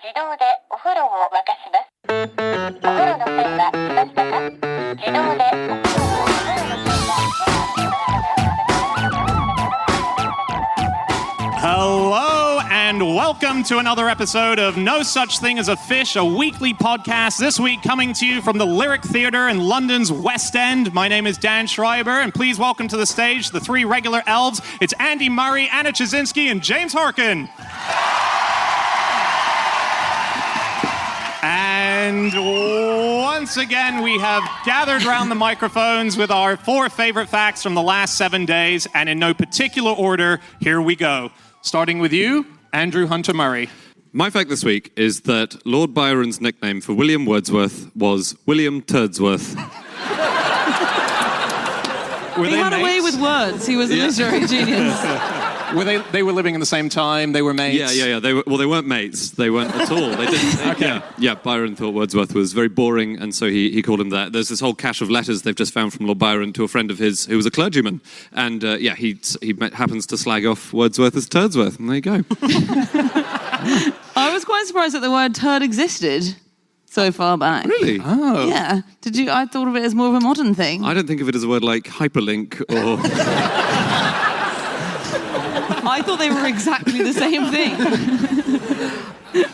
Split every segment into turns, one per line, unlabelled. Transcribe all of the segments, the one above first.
自動でお風呂を沸かします。お風呂の線は来ましたか？自動でお風呂を沸かします。
Hello and welcome to another episode of No Such Thing as a Fish, a weekly podcast. This week coming to you from the Lyric Theatre in London's West End. My name is Dan Schreiber, and please welcome to the stage the three regular elves. It's Andy Murray, Anna Chazinski, and James Harkin. And once again, we have gathered around the microphones with our four favorite facts from the last 7 days, and in no particular order, here we go. Starting with you, Andrew Hunter Murray.
My fact this week is that Lord Byron's nickname for William Wordsworth was William Turdsworth.
He had a way with words. He was a literary genius.
They were living in the same time? They were mates?
Yeah. They weren't mates. They weren't at all. They didn't.
Okay.
Yeah, Byron thought Wordsworth was very boring, and so he called him that. There's this whole cache of letters they've just found from Lord Byron to a friend of his who was a clergyman. And he happens to slag off Wordsworth as Turdsworth, and there you go.
I was quite surprised that the word turd existed so far back.
Really?
Oh.
Yeah. Did you? I thought of it as more of a modern thing.
I don't think of it as a word like hyperlink or...
I thought they were exactly the same thing.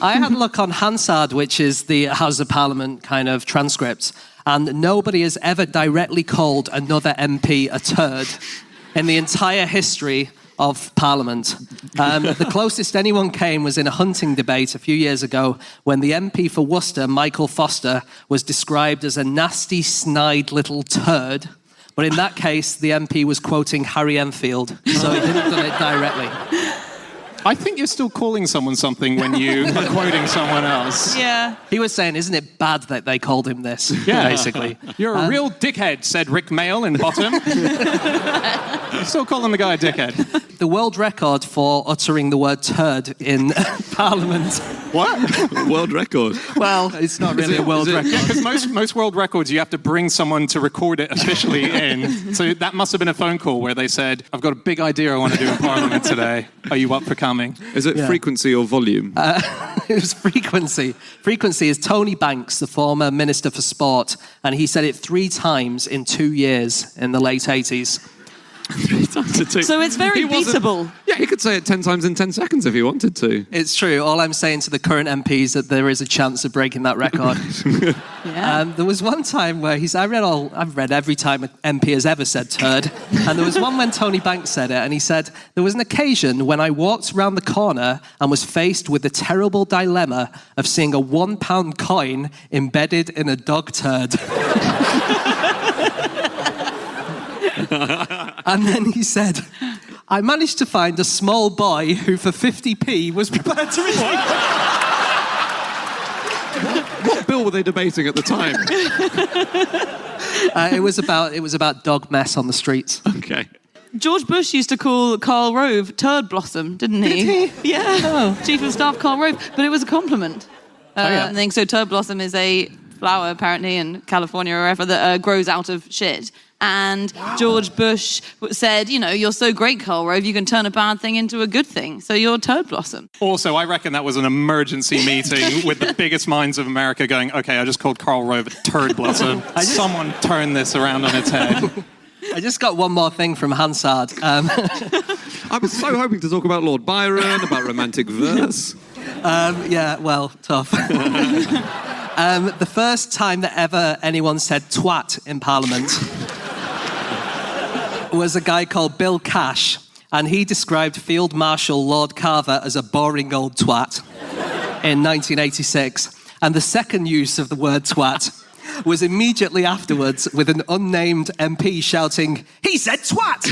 I had a look on Hansard, which is the House of Parliament kind of transcript, and nobody has ever directly called another MP a turd in the entire history of Parliament. The closest anyone came was in a hunting debate a few years ago when the MP for Worcester, Michael Foster, was described as a nasty, snide little turd. But in that case, the MP was quoting Harry Enfield, so he didn't do it directly.
I think you're still calling someone something when you are quoting someone else.
Yeah.
He was saying, isn't it bad that they called him this, basically?
You're a real dickhead, said Rick Mail in Bottom. You still calling the guy a dickhead.
The world record for uttering the word turd in Parliament.
What?
World record?
Well, it's not really a world record.
Yeah, because most world records, you have to bring someone to record it officially in. So that must have been a phone call where they said, I've got a big idea I want to do in Parliament today. Are you up for coming?
Is it frequency or volume?
It was frequency. Frequency is Tony Banks, the former Minister for Sport, and he said it 3 times in 2 years in the late 80s.
3 times in 2.
So it's very beatable.
Yeah, he could say it 10 times in 10 seconds if he wanted to.
It's true. All I'm saying to the current MPs is that there is a chance of breaking that record. There was one time where I've read every time an MP has ever said turd, and there was one when Tony Banks said it, and he said, there was an occasion when I walked round the corner and was faced with the terrible dilemma of seeing a £1 coin embedded in a dog turd. And then he said, I managed to find a small boy who for 50p was prepared to receive it.
What bill were they debating at the time?
It was about dog mess on the streets.
Okay.
George Bush used to call Karl Rove Turd Blossom, didn't he?
Did he?
Yeah. Oh. Chief of Staff Karl Rove. But it was a compliment. I think so. Turd Blossom is a flower, apparently, in California or wherever, that grows out of shit. And George Bush said, you're so great, Karl Rove, you can turn a bad thing into a good thing. So you're Turd Blossom.
Also, I reckon that was an emergency meeting with the biggest minds of America going, okay, I just called Karl Rove a Turd Blossom. Someone turn this around on its head.
I just got one more thing from Hansard.
I was so hoping to talk about Lord Byron, about romantic verse.
Tough. The first time that ever anyone said twat in Parliament was a guy called Bill Cash, and he described Field Marshal Lord Carver as a boring old twat in 1986. And the second use of the word twat was immediately afterwards with an unnamed MP shouting, "He said twat!"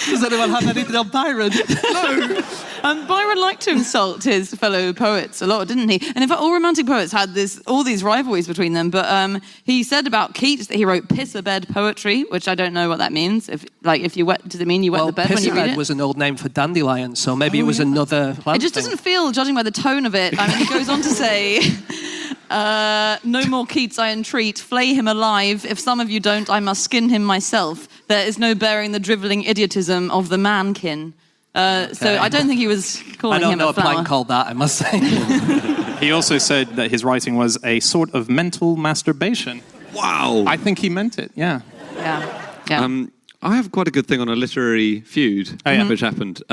Does anyone have anything on Byron?
No. Byron liked to insult his fellow poets a lot, didn't he? And in fact, all romantic poets had all these rivalries between them. But he said about Keats that he wrote piss-a-bed poetry, which I don't know what that means. Does it mean you wet the bed when you read it?
Piss-a-bed was an old name for dandelion, so maybe it was another plant
It just
thing.
doesn't feel, judging by the tone of it. I mean, he goes on to say... No more Keats I entreat, flay him alive. If some of you don't, I must skin him myself. There is no bearing the drivelling idiotism of the mankin. So I don't think he was calling him a flower.
I don't know a plant called that, I must say.
He also said that his writing was a sort of mental masturbation.
Wow.
I think he meant it, yeah.
Yeah.
I have quite a good thing on a literary feud which happened.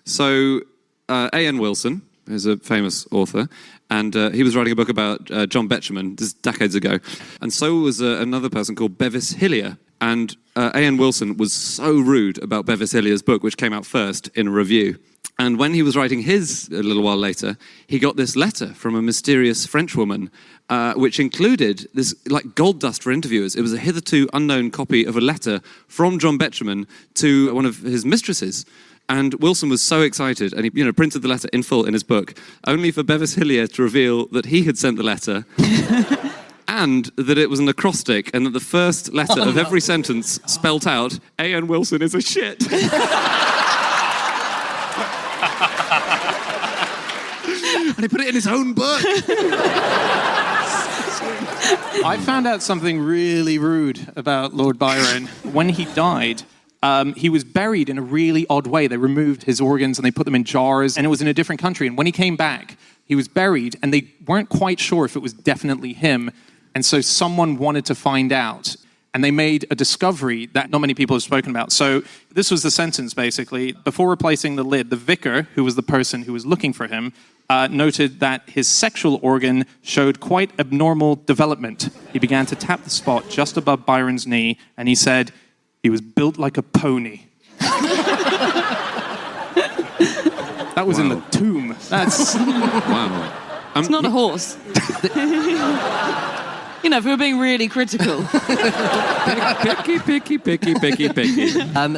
So A.N. Wilson is a famous author, and he was writing a book about John Betjeman, this is decades ago. And so was another person called Bevis Hillier. And A.N. Wilson was so rude about Bevis Hillier's book, which came out first in a review. And when he was writing his a little while later, he got this letter from a mysterious French woman, which included this like gold dust for interviewers. It was a hitherto unknown copy of a letter from John Betjeman to one of his mistresses. And Wilson was so excited, and he printed the letter in full in his book, only for Bevis Hillier to reveal that he had sent the letter, and that it was an acrostic, and that the first letter of every sentence spelt out, A.N. Wilson is a shit. And he put it in his own book.
I found out something really rude about Lord Byron. When he died, he was buried in a really odd way. They removed his organs and they put them in jars, and it was in a different country. And when he came back, he was buried, and they weren't quite sure if it was definitely him. And so someone wanted to find out. And they made a discovery that not many people have spoken about. So this was the sentence, basically. Before replacing the lid, the vicar, who was the person who was looking for him, noted that his sexual organ showed quite abnormal development. He began to tap the spot just above Byron's knee, and he said, he was built like a pony. That was in the tomb. That's...
Wow.
It's not a horse. If we were being really critical.
Picky.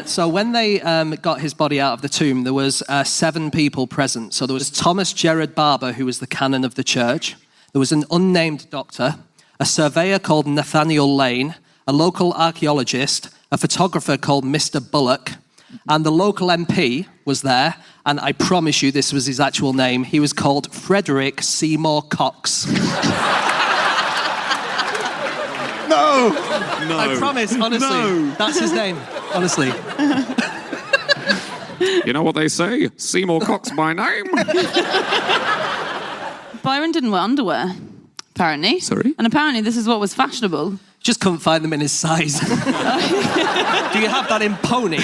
So when they got his body out of the tomb, there was 7 people present. So there was Thomas Gerard Barber, who was the canon of the church. There was an unnamed doctor, a surveyor called Nathaniel Lane, a local archaeologist, a photographer called Mr. Bullock, and the local MP was there, and I promise you this was his actual name. He was called Frederick Seymour Cox.
No!
I promise, honestly. That's his name, honestly.
You know what they say? Seymour Cox by name.
Byron didn't wear underwear, apparently.
Sorry?
And apparently this is what was fashionable.
Just couldn't find them in his size. Do you have that in pony?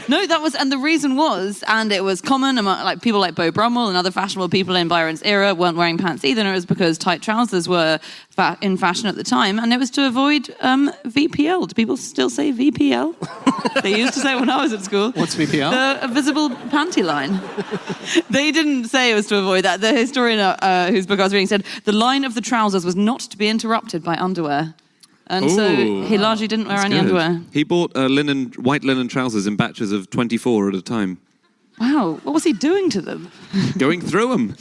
No, that was, and the reason was, and it was common among like people like Beau Brummel and other fashionable people in Byron's era weren't wearing pants either, and it was because tight trousers were in fashion at the time, and it was to avoid VPL. Do people still say VPL? They used to say it when I was at school.
What's VPL?
A visible panty line. They didn't say it was to avoid that. The historian whose book I was reading said the line of the trousers was not to be interrupted by underwear. And so he largely didn't wear any underwear.
He bought white linen trousers in batches of 24 at a time.
Wow, what was he doing to them?
Going through them.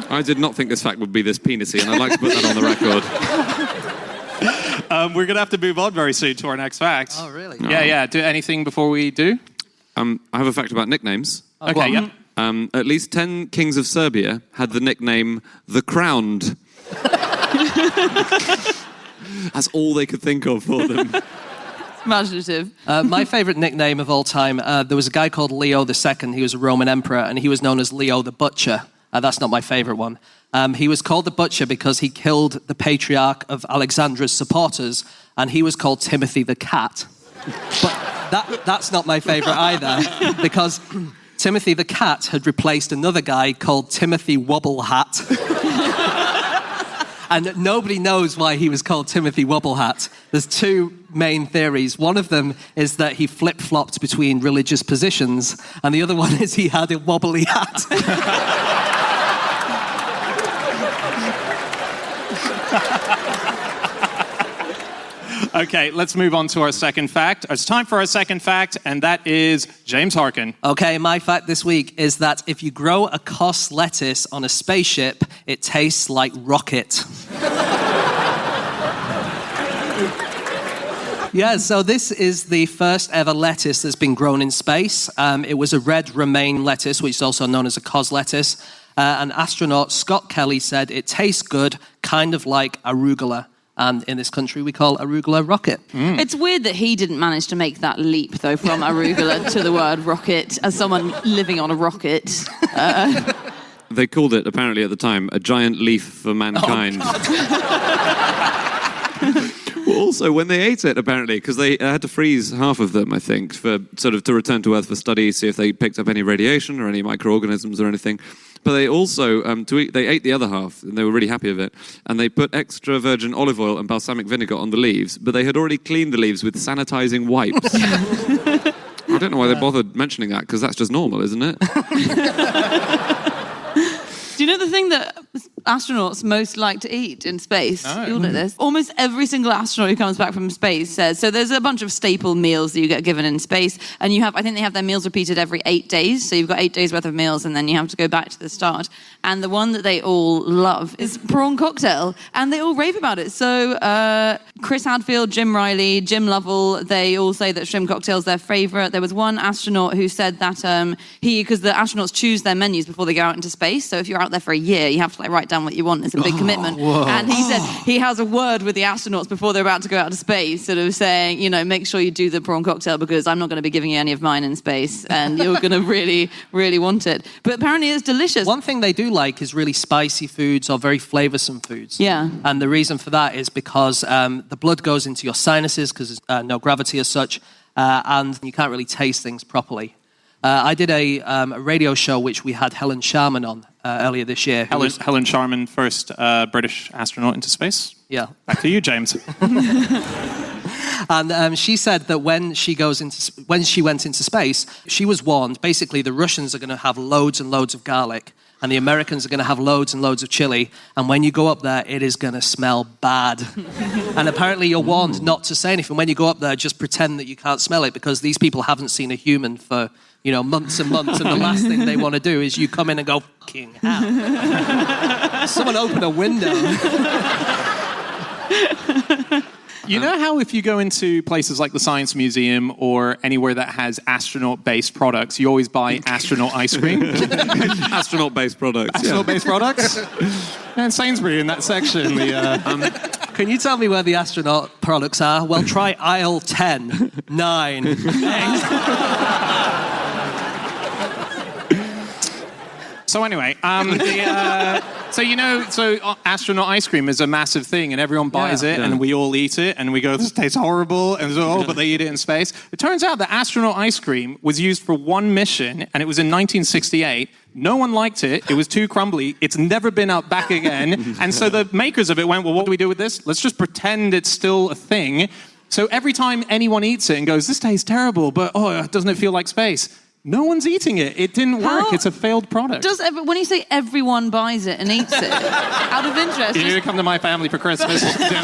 I did not think this fact would be this penisy, and I'd like to put that on the record.
We're going to have to move on very soon to our next fact.
Oh, really?
Yeah. Do anything before we do?
I have a fact about nicknames.
Okay, yeah.
At least 10 kings of Serbia had the nickname the Crowned. That's all they could think of for them.
Imaginative.
My favourite nickname of all time, there was a guy called Leo II. He was a Roman emperor, and he was known as Leo the Butcher. That's not my favourite one. He was called the Butcher because he killed the patriarch of Alexandra's supporters, and he was called Timothy the Cat. But that's not my favourite either, because Timothy the Cat had replaced another guy called Timothy Wobblehat. And nobody knows why he was called Timothy Wobblehat. There's 2 main theories. One of them is that he flip-flopped between religious positions, and the other one is he had a wobbly hat.
Okay, let's move on to our second fact. It's time for our second fact, and that is James Harkin.
Okay, my fact this week is that if you grow a Kos lettuce on a spaceship, it tastes like rocket. Yeah, so this is the first ever lettuce that's been grown in space. It was a red romaine lettuce, which is also known as a cos lettuce. And astronaut Scott Kelly said it tastes good, kind of like arugula. And in this country, we call arugula rocket.
It's weird that he didn't manage to make that leap, though, from arugula to the word rocket, as someone living on a rocket.
They called it, apparently at the time, a giant leaf for mankind. Well, also, when they ate it, apparently, because they had to freeze half of them, I think, for sort of to return to Earth for study, see if they picked up any radiation or any microorganisms or anything. But they also, they ate the other half, and they were really happy with it. And they put extra virgin olive oil and balsamic vinegar on the leaves, but they had already cleaned the leaves with sanitizing wipes. I don't know why they bothered mentioning that, because that's just normal, isn't it?
Do you know the thing that astronauts most like to eat in space? You'll know this. Almost every single astronaut who comes back from space says, so there's a bunch of staple meals that you get given in space, and I think they have their meals repeated every 8 days, so you've got 8 days worth of meals, and then you have to go back to the start. And the one that they all love is prawn cocktail, and they all rave about it. So Chris Hadfield, Jim Riley, Jim Lovell, they all say that shrimp cocktail is their favourite. There was one astronaut who said that because the astronauts choose their menus before they go out into space, so if you're out there for a year, you have to write down what you want. It's a big commitment.
Whoa.
And he said he has a word with the astronauts before they're about to go out to space, sort of saying, make sure you do the prawn cocktail because I'm not going to be giving you any of mine in space, and you're going to really, really want it. But apparently it's delicious.
One thing they do like is really spicy foods or very flavoursome foods.
Yeah.
And the reason for that is because the blood goes into your sinuses because there's no gravity as such, and you can't really taste things properly. I did a radio show which we had Helen Sharman on earlier this year.
Helen Sharman, first British astronaut into space.
Yeah.
Back to you, James.
And she said that when she went into space, she was warned, basically the Russians are going to have loads and loads of garlic, and the Americans are going to have loads and loads of chili, and when you go up there, it is going to smell bad. And apparently you're warned not to say anything. When you go up there, just pretend that you can't smell it, because these people haven't seen a human for months and months, and the last thing they want to do is you come in and go, fucking hell. Someone open a window.
You know how if you go into places like the Science Museum or anywhere that has astronaut-based products, you always buy astronaut ice cream?
Astronaut-based products.
Astronaut-based products? And Sainsbury in that section.
Can you tell me where the astronaut products are? Well, try aisle 10, 9, 8.
So anyway, astronaut ice cream is a massive thing, and everyone buys it, and we all eat it, and we go, this tastes horrible, and but they eat it in space. It turns out that astronaut ice cream was used for one mission, and it was in 1968. No one liked it. It was too crumbly. It's never been up back again. And so the makers of it went, well, what do we do with this? Let's just pretend it's still a thing. So every time anyone eats it and goes, this tastes terrible, but doesn't it feel like space? No one's eating it. It didn't work. It's a failed product.
When you say everyone buys it and eats it, out of interest...
You need to come to my family for Christmas dinner.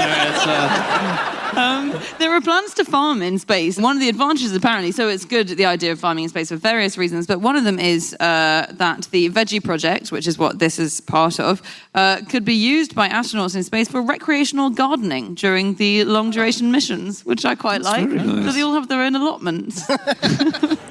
There are plans to farm in space. One of the advantages, apparently, so it's good, the idea of farming in space for various reasons, but one of them is that the Veggie Project, which is what this is part of, could be used by astronauts in space for recreational gardening during the long-duration missions, which I quite like. Nice. So they all have their own allotments.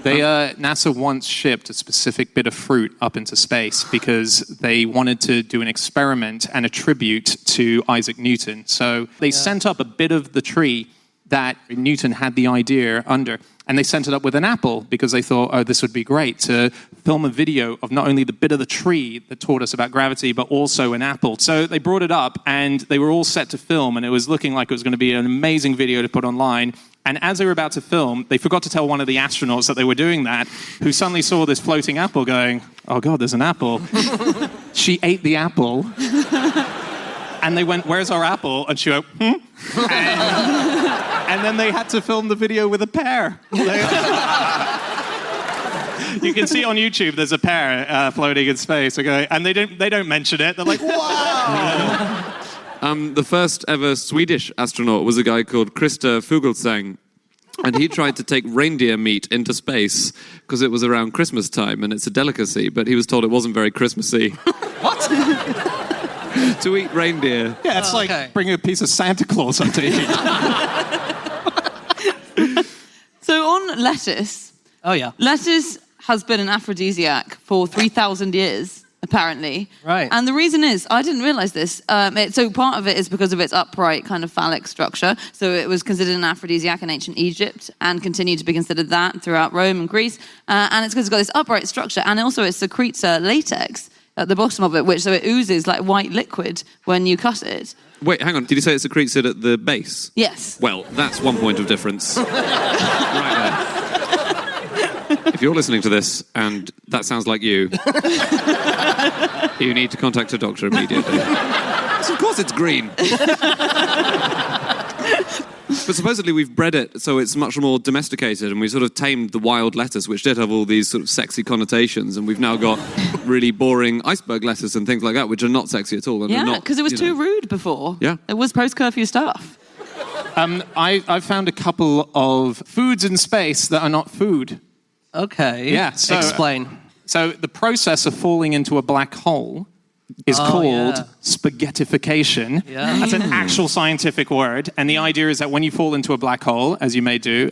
NASA once shipped a specific bit of fruit up into space because they wanted to do an experiment and a tribute to Isaac Newton. So they sent up a bit of the tree that Newton had the idea under, and they sent it up with an apple because they thought, this would be great to film a video of not only the bit of the tree that taught us about gravity, but also an apple. So they brought it up, and they were all set to film, and it was looking like it was going to be an amazing video to put online. And as they were about to film, they forgot to tell one of the astronauts that they were doing that, who suddenly saw this floating apple going, oh God, there's an apple. She ate the apple. And they went, where's our apple? And she went, And then they had to film the video with a pear. You can see on YouTube there's a pear floating in space. Okay? And they don't mention it. They're like, wow!
The first ever Swedish astronaut was a guy called Christer Fuglesang, and he tried to take reindeer meat into space because it was around Christmas time, and it's a delicacy, but he was told it wasn't very Christmassy.
What?
To eat reindeer.
Yeah, it's like bringing a piece of Santa Claus up to eat.
lettuce.
Oh, yeah.
Lettuce has been an aphrodisiac for 3,000 years, apparently.
Right.
And the reason is, I didn't realize this. So part of it is because of its upright kind of phallic structure. So it was considered an aphrodisiac in ancient Egypt and continued to be considered that throughout Rome and Greece. And it's because it's got this upright structure. And also it secretes latex at the bottom of it, so it oozes like white liquid when you cut it.
Wait, hang on. Did you say it secretes it at the base?
Yes.
Well, that's one point of difference. Right there. If you're listening to this and that sounds like you, you need to contact a doctor immediately. So of course it's green. But supposedly we've bred it so it's much more domesticated, and we sort of tamed the wild lettuce, which did have all these sort of sexy connotations, and we've now got really boring iceberg lettuce and things like that, which are not sexy at all. And
Yeah, because it was too rude before.
Yeah.
It was post-curfew stuff.
I've found a couple of foods in space that are not food.
Okay.
Yeah, so,
explain.
So the process of falling into a black hole is called spaghettification.
Yeah.
That's an actual scientific word. And the idea is that when you fall into a black hole, as you may do,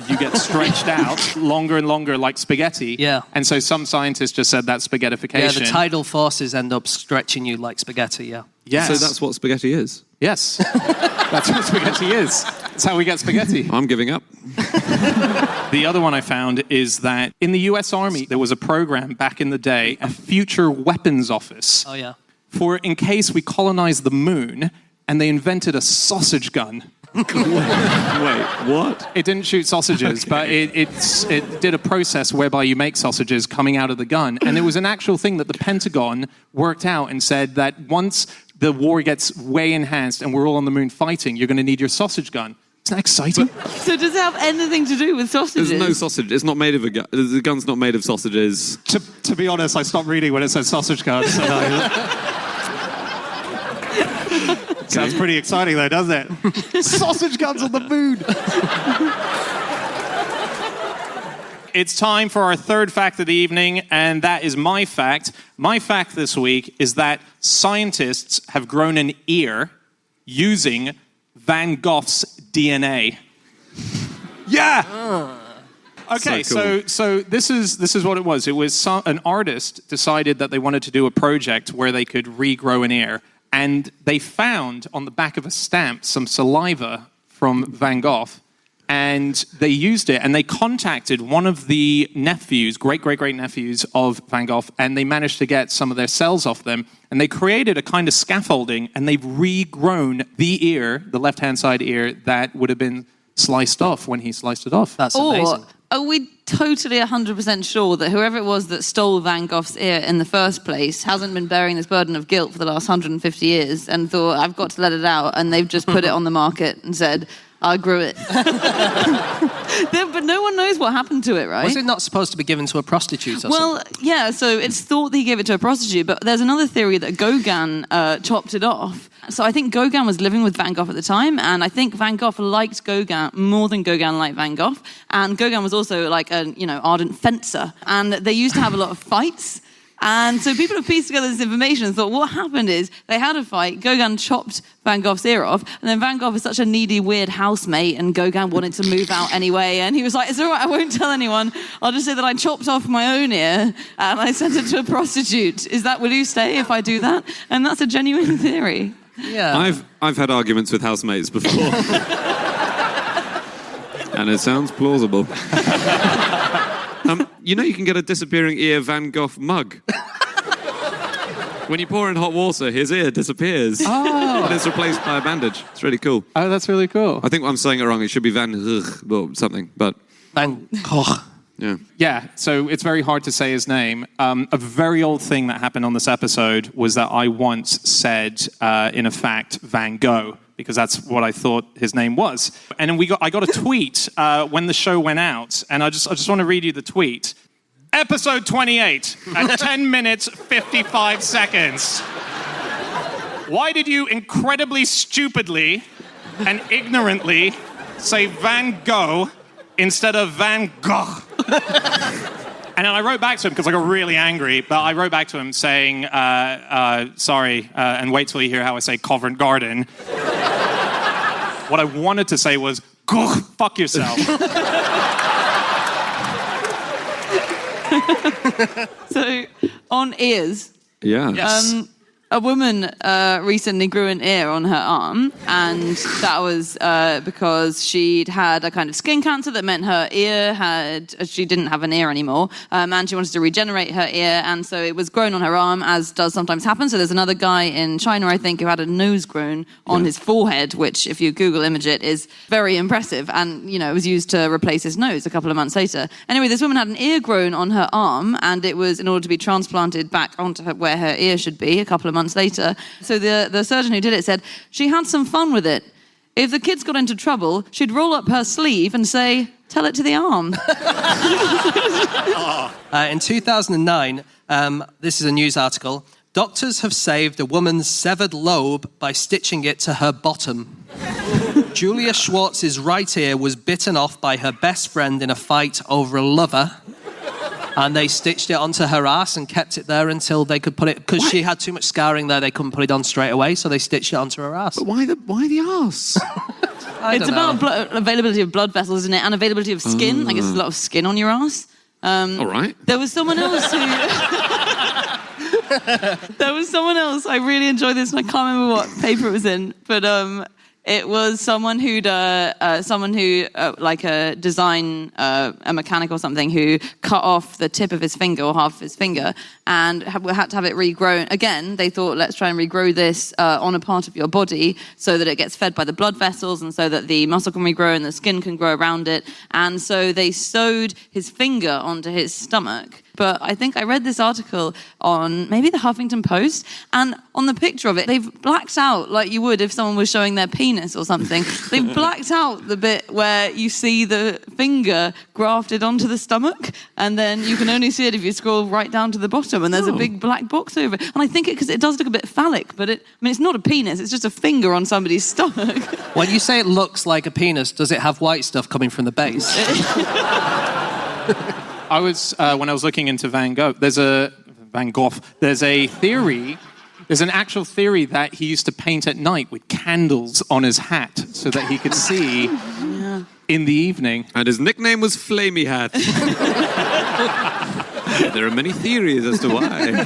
you get stretched out longer and longer like spaghetti.
Yeah.
And so some scientists just said that's spaghettification.
Yeah, the tidal forces end up stretching you like spaghetti, yeah.
Yes.
So that's what spaghetti is?
Yes. That's what spaghetti is. That's how we get spaghetti.
I'm giving up.
The other one I found is that in the US Army, there was a program back in the day, a future weapons office.
Oh, yeah.
For in case we colonized the moon, and they invented a sausage gun.
Wait, what?
It didn't shoot sausages, but it did a process whereby you make sausages coming out of the gun. And it was an actual thing that the Pentagon worked out and said that once the war gets way enhanced and we're all on the moon fighting, you're going to need your sausage gun. Isn't that exciting?
So does it have anything to do with sausages?
There's no sausage. It's not made of a gun. The gun's not made of sausages.
To be honest, I stopped reading when it said sausage gun. So sounds pretty exciting though, doesn't it? Sausage guns on the moon. It's time for our third fact of the evening, and that is my fact. My fact this week is that scientists have grown an ear using Van Gogh's DNA. Yeah. Okay,
So
so this is what it was. It was an artist decided that they wanted to do a project where they could regrow an ear, and they found on the back of a stamp some saliva from Van Gogh, and they used it, and they contacted one of the nephews, great-great-great-nephews of Van Gogh, and they managed to get some of their cells off them, and they created a kind of scaffolding, and they've regrown the ear, the left-hand side ear, that would have been sliced off when he sliced it off.
That's amazing.
Are we totally 100% sure that whoever it was that stole Van Gogh's ear in the first place hasn't been bearing this burden of guilt for the last 150 years and thought, I've got to let it out, and they've just put it on the market and said, I grew it. But no one knows what happened to it, right?
Was it not supposed to be given to a prostitute or something?
Well, yeah, so it's thought that he gave it to a prostitute, but there's another theory that Gauguin chopped it off. So I think Gauguin was living with Van Gogh at the time, and I think Van Gogh liked Gauguin more than Gauguin liked Van Gogh. And Gauguin was also like an ardent fencer, and they used to have a lot of fights. And so people have pieced together this information and thought what happened is they had a fight, Gauguin chopped Van Gogh's ear off, and then Van Gogh was such a needy, weird housemate, and Gauguin wanted to move out anyway, and he was like, it's all right, I won't tell anyone. I'll just say that I chopped off my own ear, and I sent it to a prostitute. Will you stay if I do that? And that's a genuine theory.
Yeah.
I've had arguments with housemates before. And it sounds plausible. You can get a disappearing ear Van Gogh mug. When you pour in hot water, his ear disappears.
Oh.
And it's replaced by a bandage. It's really cool.
Oh, that's really cool.
I think I'm saying it wrong. It should be Van Gogh or something, but...
Van Gogh.
Yeah.
Yeah, so it's very hard to say his name. A very old thing that happened on this episode was that I once said, in effect, Van Gogh, because that's what I thought his name was. And then I got a tweet when the show went out, and I just want to read you the tweet. Episode 28 at 10 minutes 55 seconds. Why did you incredibly stupidly and ignorantly say Van Gogh instead of Van Gogh? And then I wrote back to him because I got really angry, but I wrote back to him saying, sorry, and wait till you hear how I say Covent Garden. What I wanted to say was, Gogh, fuck yourself.
So, on ears,
Yeah.
Yes.
a woman recently grew an ear on her arm, and that was because she'd had a kind of skin cancer that meant her ear she didn't have an ear anymore, and she wanted to regenerate her ear, and so it was grown on her arm, as does sometimes happen. So there's another guy in China, I think, who had a nose grown on his forehead, which, if you Google image it, is very impressive, and, you know, it was used to replace his nose a couple of months later. Anyway, this woman had an ear grown on her arm, and it was in order to be transplanted back onto where her ear should be a couple of months later. So the surgeon who did it said she had some fun with it. If the kids got into trouble, she'd roll up her sleeve and say, "Tell it to the arm."
In 2009, this is a news article, doctors have saved a woman's severed lobe by stitching it to her bottom. Julia Schwartz's right ear was bitten off by her best friend in a fight over a lover. And they stitched it onto her ass and kept it there until they could put it... Because she had too much scarring there, they couldn't put it on straight away, so they stitched it onto her ass.
But why the arse?
It's about availability of blood vessels, isn't it? And availability of skin. I guess there's a lot of skin on your ass.
All right.
There was someone else who... There was someone else. I really enjoyed this, and I can't remember what paper it was in. But it was someone like a design, a mechanic or something, who cut off the tip of his finger or half of his finger and had to have it regrown. Again, they thought, let's try and regrow this on a part of your body so that it gets fed by the blood vessels and so that the muscle can regrow and the skin can grow around it. And so they sewed his finger onto his stomach. But I think I read this article on maybe the Huffington Post, and on the picture of it, they've blacked out, like you would if someone was showing their penis or something. They've blacked out the bit where you see the finger grafted onto the stomach, and then you can only see it if you scroll right down to the bottom, and there's a big black box over it. And I think because it does look a bit phallic, but it's not a penis, it's just a finger on somebody's stomach.
When you say it looks like a penis, does it have white stuff coming from the base?
I was when I was looking into Van Gogh. There's a theory. There's an actual theory that he used to paint at night with candles on his hat so that he could see in the evening.
And his nickname was Flamey Hat. There are many theories as to why.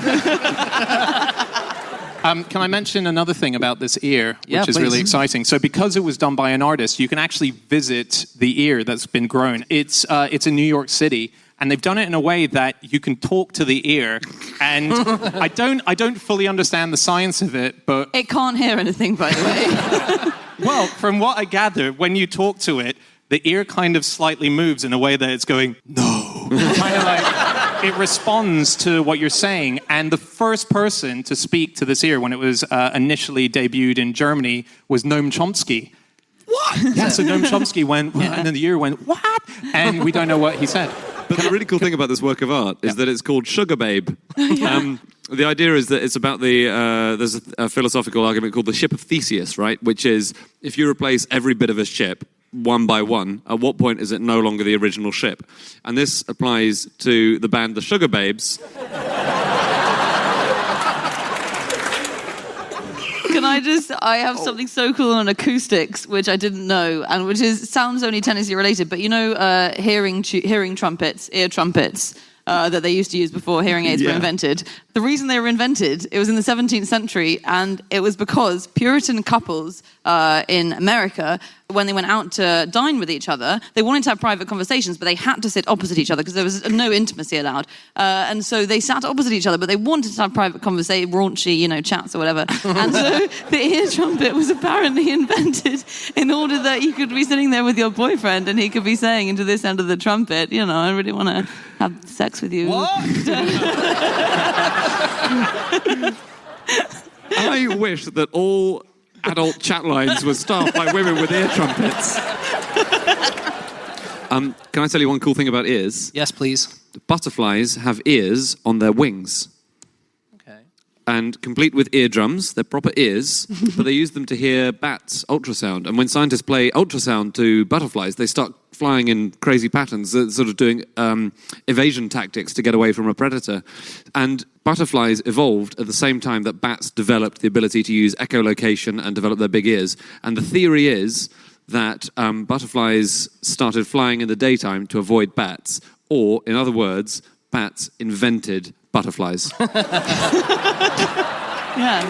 Can I mention another thing about this ear, which is
please.
really exciting? So because it was done by an artist, you can actually visit the ear that's been grown. It's in New York City. And they've done it in a way that you can talk to the ear, and I don't fully understand the science of it, but
It can't hear anything, by the way.
well, from what I gather, when you talk to it, the ear kind of slightly moves in a way that it's going, no. Kind of like it responds to what you're saying. And the first person to speak to this ear when it was initially debuted in Germany was Noam Chomsky. What? Yeah, so Noam Chomsky went, and then the ear went, what? And we don't know what he said.
But the really cool thing about this work of art is that it's called Sugar Babe. The idea is that it's about there's a philosophical argument called the ship of Theseus, right? Which is, if you replace every bit of a ship one by one, at what point is it no longer the original ship? And this applies to the band The Sugar Babes.
I have something so cool on acoustics, which I didn't know, and which sounds only Tennessee related, but you know, hearing trumpets, ear trumpets, that they used to use before hearing aids were invented. The reason they were invented, it was in the 17th century, and it was because Puritan couples in America, when they went out to dine with each other, they wanted to have private conversations, but they had to sit opposite each other because there was no intimacy allowed. And so they sat opposite each other, but they wanted to have private conversation, raunchy, chats or whatever. And so the ear trumpet was apparently invented in order that you could be sitting there with your boyfriend and he could be saying into this end of the trumpet, I really want to have sex with you.
What?
I wish that all adult chat lines were staffed by women with ear trumpets. Can I tell you one cool thing about ears?
Yes, please.
Butterflies have ears on their wings.
Okay.
And complete with eardrums, they're proper ears, but they use them to hear bats' ultrasound. And when scientists play ultrasound to butterflies, they start flying in crazy patterns, sort of doing evasion tactics to get away from a predator. And butterflies evolved at the same time that bats developed the ability to use echolocation and develop their big ears. And the theory is that butterflies started flying in the daytime to avoid bats, or, in other words, bats invented butterflies.
Yeah.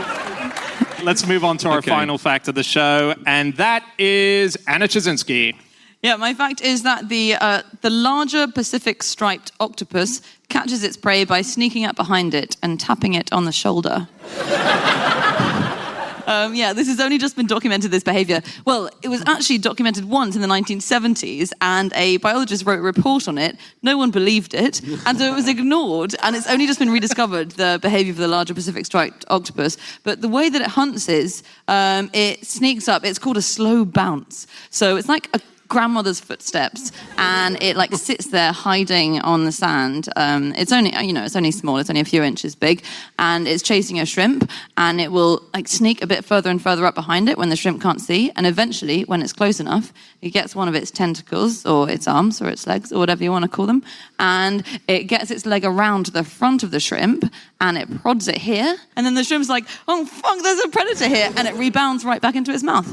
Let's move on to our final fact of the show, and that is Anna Chazinski.
Yeah, my fact is that the larger Pacific striped octopus catches its prey by sneaking up behind it and tapping it on the shoulder. This has only just been documented, this behavior. Well, it was actually documented once in the 1970s, and a biologist wrote a report on it. No one believed it, and so it was ignored, and it's only just been rediscovered, the behavior of the larger Pacific striped octopus. But the way that it hunts is, it sneaks up. It's called a slow bounce. So it's like a grandmother's footsteps, and it like sits there hiding on the sand. It's only small, it's only a few inches big, and it's chasing a shrimp, and it will like sneak a bit further and further up behind it when the shrimp can't see, and eventually, when it's close enough, it gets one of its tentacles, or its arms, or its legs, or whatever you want to call them, and it gets its leg around the front of the shrimp, and it prods it here, and then the shrimp's like, oh fuck, there's a predator here, and it rebounds right back into its mouth.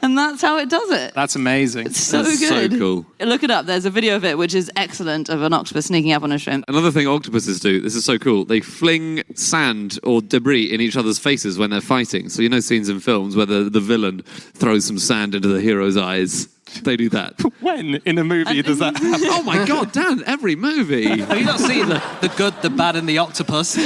And that's how it does it.
That's amazing.
It's so
That's
good.
so cool.
Look it up. There's a video of it, which is excellent, of an octopus sneaking up on a shrimp.
Another thing octopuses do, this is so cool, they fling sand or debris in each other's faces when they're fighting. So you know scenes in films where the villain throws some sand into the hero's eyes. They do that.
When in a movie does that happen?
Oh my God, Dan, every movie.
Have you not seen the good, the bad, and the octopus?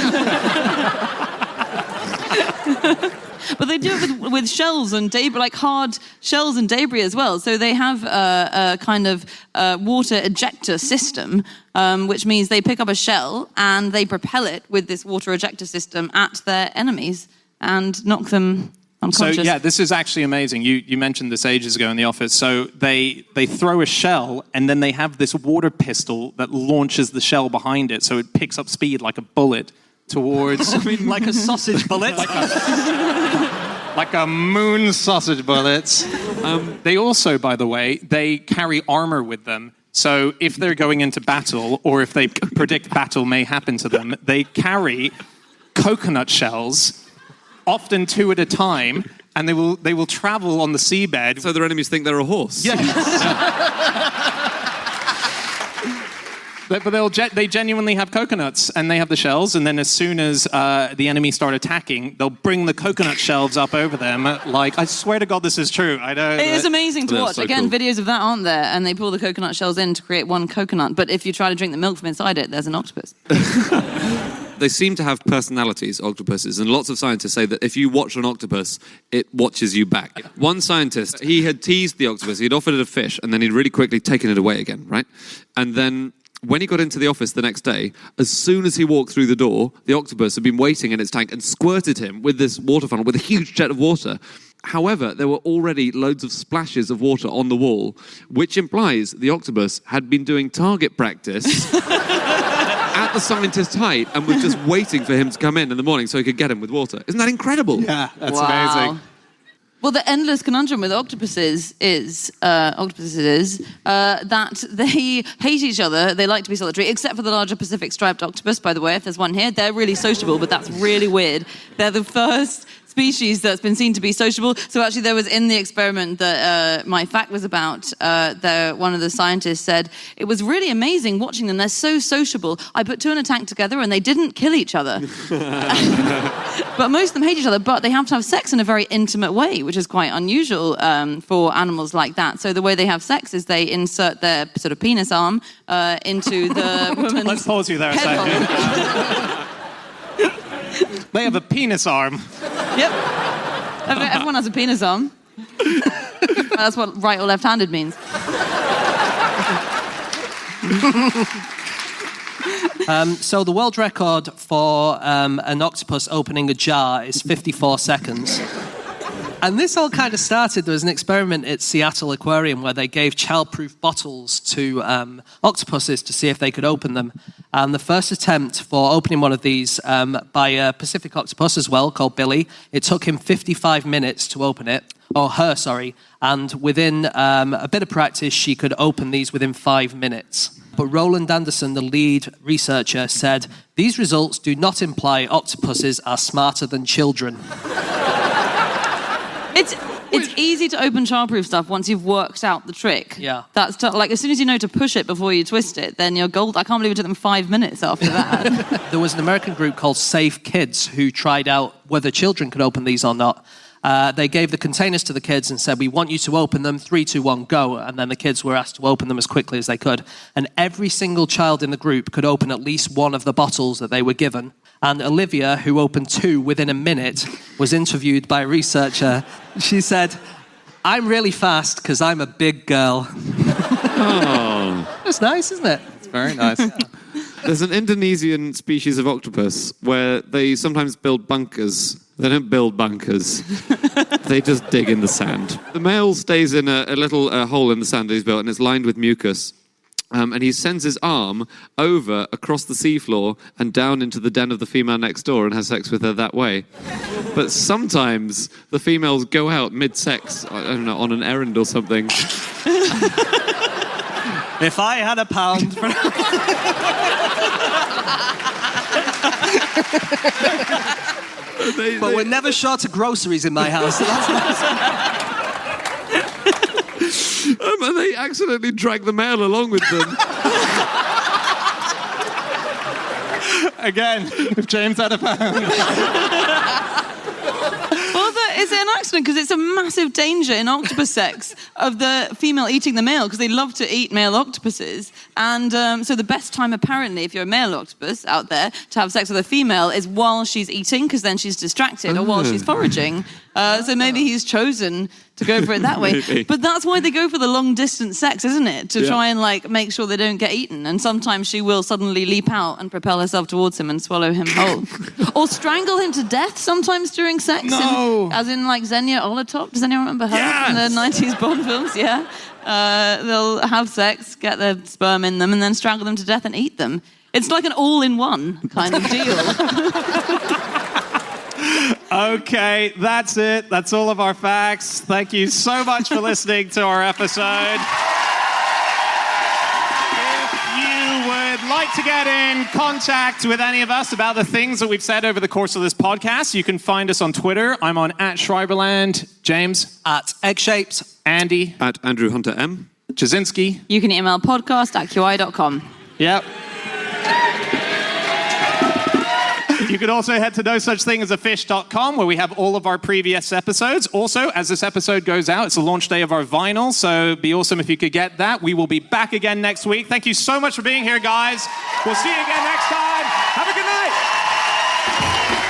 But they do it with shells and debris, like hard shells and debris as well. So they have a kind of water ejector system, which means they pick up a shell and they propel it with this water ejector system at their enemies and knock them unconscious.
So yeah, this is actually amazing. You mentioned this ages ago in the office. So they throw a shell, and then they have this water pistol that launches the shell behind it, so it picks up speed like a bullet towards...
I mean, like a sausage bullet?
like a moon sausage bullet. They also, by the way, they carry armor with them. So if they're going into battle, or if they predict battle may happen to them, they carry coconut shells, often 2 at a time, and they will travel on the seabed.
So their enemies think they're a horse.
Yes. But they genuinely have coconuts, and they have the shells, and then as soon as the enemy start attacking, they'll bring the coconut shells up over them. Like, I swear to God this is true. I know.
It is amazing to
That's
watch.
so
Again,
cool.
videos of that aren't there, and they pull the coconut shells in to create one coconut. But if you try to drink the milk from inside it, there's an octopus.
They seem to have personalities, octopuses, and lots of scientists say that if you watch an octopus, it watches you back. One scientist, he had teased the octopus, he'd offered it a fish, and then he'd really quickly taken it away again, right? And then when he got into the office the next day, as soon as he walked through the door, the octopus had been waiting in its tank and squirted him with this water funnel, with a huge jet of water. However, there were already loads of splashes of water on the wall, which implies the octopus had been doing target practice at the scientist's height and was just waiting for him to come in the morning so he could get him with water. Isn't that incredible?
Yeah, that's
Wow.
amazing.
Well, the endless conundrum with octopuses is that they hate each other. They like to be solitary, except for the larger Pacific striped octopus, by the way. If there's one here, they're really sociable, but that's really weird. They're the first species that's been seen to be sociable. So actually there was in the experiment that my fact was about, one of the scientists said, it was really amazing watching them. They're so sociable. I put 2 in a tank together and they didn't kill each other. But most of them hate each other, but they have to have sex in a very intimate way, which is quite unusual for animals like that. So the way they have sex is they insert their sort of penis arm into the woman's
Let's pause you there a
head
second.
hole.
They have a penis arm.
Yep. Everyone has a penis arm. That's what right or left-handed means.
So the world record for an octopus opening a jar is 54 seconds. And this all kind of started, there was an experiment at Seattle Aquarium where they gave child-proof bottles to octopuses to see if they could open them. And the first attempt for opening one of these by a Pacific octopus as well, called Billy, it took him 55 minutes to open it, or her, sorry. And within a bit of practice, she could open these within 5 minutes. But Roland Anderson, the lead researcher, said, "These results do not
It's easy to open childproof stuff once you've worked out the trick.
Yeah.
That's like as soon as you know to push it before you twist it, then you're gold. I can't believe it took them 5 minutes after that.
There was an American group called Safe Kids who tried out whether children could open these or not. They gave the containers to the kids and said, we want you to open them, 3, 2, 1, go. And then the kids were asked to open them as quickly as they could. And every single child in the group could open at least one of the bottles that they were given. And Olivia, who opened 2 within a minute, was interviewed by a researcher. She said, I'm really fast because I'm a big girl.
Oh.
That's nice, isn't it?
It's very nice.
There's an Indonesian species of octopus where they sometimes build bunkers. They don't build bunkers. They just dig in the sand. The male stays in a little hole in the sand that he's built, and it's lined with mucus. And he sends his arm over across the seafloor and down into the den of the female next door and has sex with her that way. But sometimes the females go out mid-sex, I don't know, on an errand or something.
If I had a pound for... But we're never short of groceries in my house. So that's nice.
And they accidentally drag the male along with them.
Again, if James had a pound.
Well, is it an accident? Because it's a massive danger in octopus sex of the female eating the male, because they love to eat male octopuses. And so the best time, apparently, if you're a male octopus out there, to have sex with a female is while she's eating, because then she's distracted, or while she's foraging. So maybe he's chosen to go for it that way.
Maybe.
But that's why they go for the long-distance sex, isn't it? To try and make sure they don't get eaten. And sometimes she will suddenly leap out and propel herself towards him and swallow him whole. Or strangle him to death sometimes during sex.
No.
As in Xenia Olatop. Does anyone remember her from the 90s Bond films? Yeah. They'll have sex, get their sperm in them, and then strangle them to death and eat them. It's like an all-in-one kind of deal.
Okay, that's it. That's all of our facts. Thank you so much for listening to our episode. If you would like to get in contact with any of us about the things that we've said over the course of this podcast, you can find us on Twitter. I'm on @Schreiberland. James?
@Eggshaped.
Andy?
@Andrew Hunter M.
Jasinski?
You can email podcast@qi.com.
Yep. You can also head to nosuchthingasafish.com, where we have all of our previous episodes. Also, as this episode goes out, it's the launch day of our vinyl, so it'd be awesome if you could get that. We will be back again next week. Thank you so much for being here, guys. We'll see you again next time. Have a good night.